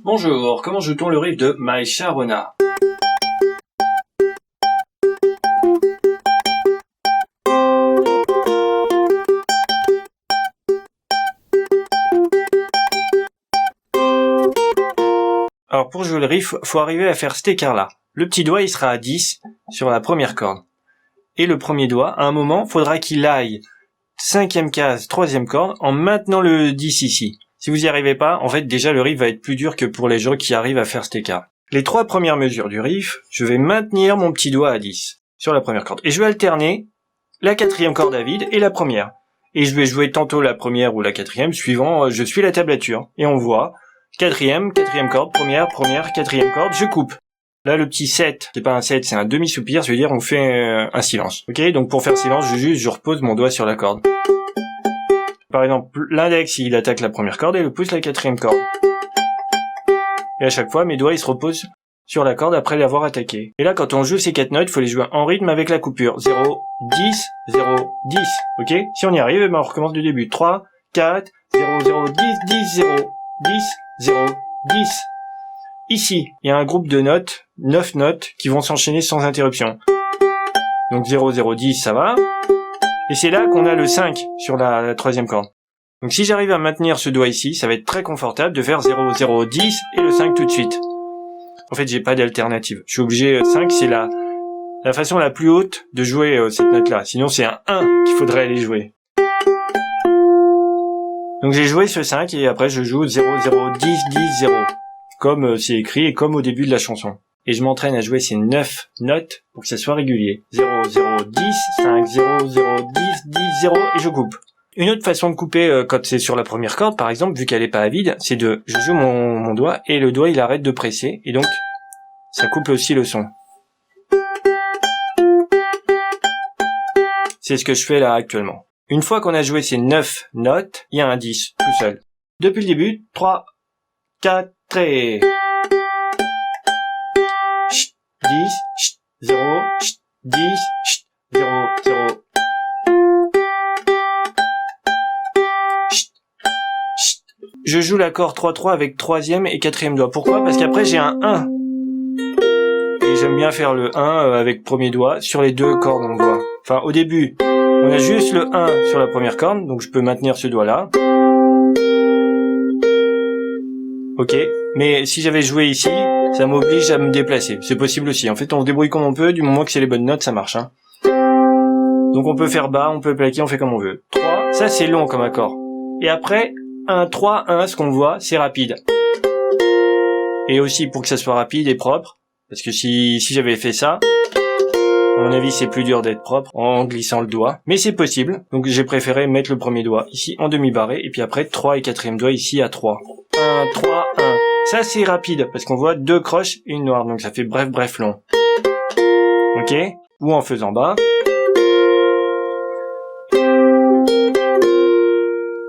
Bonjour, comment joue-t-on le riff de My Sharona? Alors pour jouer le riff, faut arriver à faire cet écart-là. Le petit doigt il sera à 10 sur la première corde. Et le premier doigt, à un moment, faudra qu'il aille 5e case, 3e corde, en maintenant le 10 ici. Si vous y arrivez pas, en fait déjà le riff va être plus dur que pour les gens qui arrivent à faire cet écart. Les 3 premières mesures du riff, je vais maintenir mon petit doigt à 10 sur la première corde. Et je vais alterner la 4e corde à vide et la première. Et je vais jouer tantôt la première ou la 4e, suivant, je suis la tablature. Et on voit, 4e corde, première, 4e corde, je coupe. Là, le petit 7, c'est pas un 7, c'est un demi-soupir, ça veut dire on fait un silence. Ok, donc pour faire silence, je repose mon doigt sur la corde. Par exemple, l'index, il attaque la première corde et le pouce la 4e corde. Et à chaque fois, mes doigts, ils se reposent sur la corde après l'avoir attaqué. Et là, quand on joue ces 4 notes, il faut les jouer en rythme avec la coupure. 0, 10, 0, 10. Ok? Si on y arrive, on recommence du début. 3, 4, 0, 0, 10, 10, 0, 10, 0, 10. Ici, il y a un groupe de notes, 9 notes, qui vont s'enchaîner sans interruption. Donc 0, 0, 10, ça va. Et c'est là qu'on a le 5 sur la 3e corde. Donc si j'arrive à maintenir ce doigt ici, ça va être très confortable de faire 0, 0, 10 et le 5 tout de suite. En fait, j'ai pas d'alternative. Je suis obligé, 5 c'est la façon la plus haute de jouer cette note-là. Sinon c'est un 1 qu'il faudrait aller jouer. Donc j'ai joué ce 5 et après je joue 0, 0, 10, 10, 0. Comme c'est écrit et comme au début de la chanson. Et je m'entraîne à jouer ces 9 notes pour que ça soit régulier. 0, 0, 10, 5, 0, 0, 10, 10, 0 et je coupe. Une autre façon de couper quand c'est sur la première corde, par exemple, vu qu'elle est pas à vide, c'est je joue mon doigt et le doigt il arrête de presser et donc ça coupe aussi le son. C'est ce que je fais là actuellement. Une fois qu'on a joué ces 9 notes, il y a un 10 tout seul. Depuis le début, 3, 4 et... 10, 0, 10, 0, 0. Je joue l'accord 3-3 avec 3e et 4e doigt. Pourquoi? Parce qu'après j'ai un 1. Et j'aime bien faire le 1 avec premier doigt sur les 2 cordes on voit. Enfin au début, on a juste le 1 sur la première corde, donc je peux maintenir ce doigt là. Ok, mais si j'avais joué ici, ça m'oblige à me déplacer. C'est possible aussi. En fait, on se débrouille comme on peut, du moment que c'est les bonnes notes, ça marche. Hein. Donc on peut faire bas, on peut plaquer, on fait comme on veut. 3, ça c'est long comme accord. Et après, 1, 3, 1, ce qu'on voit, c'est rapide. Et aussi pour que ça soit rapide et propre, parce que si j'avais fait ça, à mon avis c'est plus dur d'être propre en glissant le doigt. Mais c'est possible, donc j'ai préféré mettre le premier doigt ici en demi-barré, et puis après 3 et 4e doigt ici à 3. 1, 3, 1. Ça c'est rapide, parce qu'on voit 2 croches et une noire, donc ça fait bref, bref, long. Ok? Ou en faisant bas.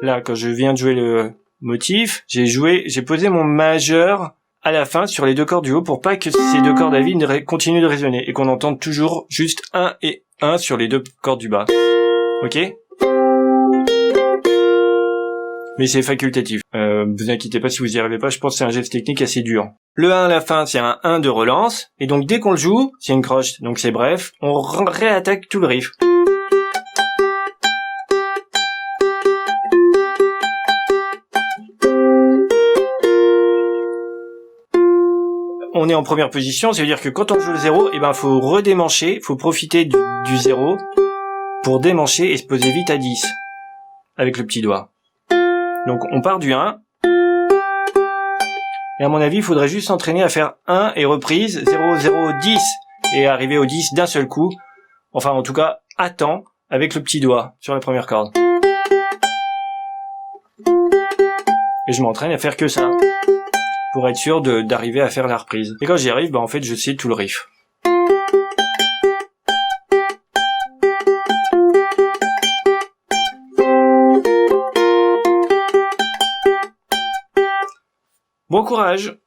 Là, quand je viens de jouer le motif, j'ai posé mon majeur à la fin sur les 2 cordes du haut pour pas que ces 2 cordes à vide continuent de résonner et qu'on entende toujours juste 1 et 1 sur les 2 cordes du bas. Ok? Mais c'est facultatif. Vous inquiétez pas si vous y arrivez pas, je pense que c'est un geste technique assez dur. Le 1 à la fin, c'est un 1 de relance, et donc dès qu'on le joue, c'est une croche, donc c'est bref, on réattaque tout le riff. On est en première position, ça veut dire que quand on joue le 0, eh ben faut redémancher, faut profiter du 0 pour démancher et se poser vite à 10 avec le petit doigt. Donc on part du 1, et à mon avis il faudrait juste s'entraîner à faire 1 et reprise, 0, 0, 10, et arriver au 10 d'un seul coup, enfin en tout cas à temps, avec le petit doigt sur la première corde. Et je m'entraîne à faire que ça, pour être sûr d'arriver à faire la reprise. Et quand j'y arrive, en fait je sais tout le riff. Bon courage!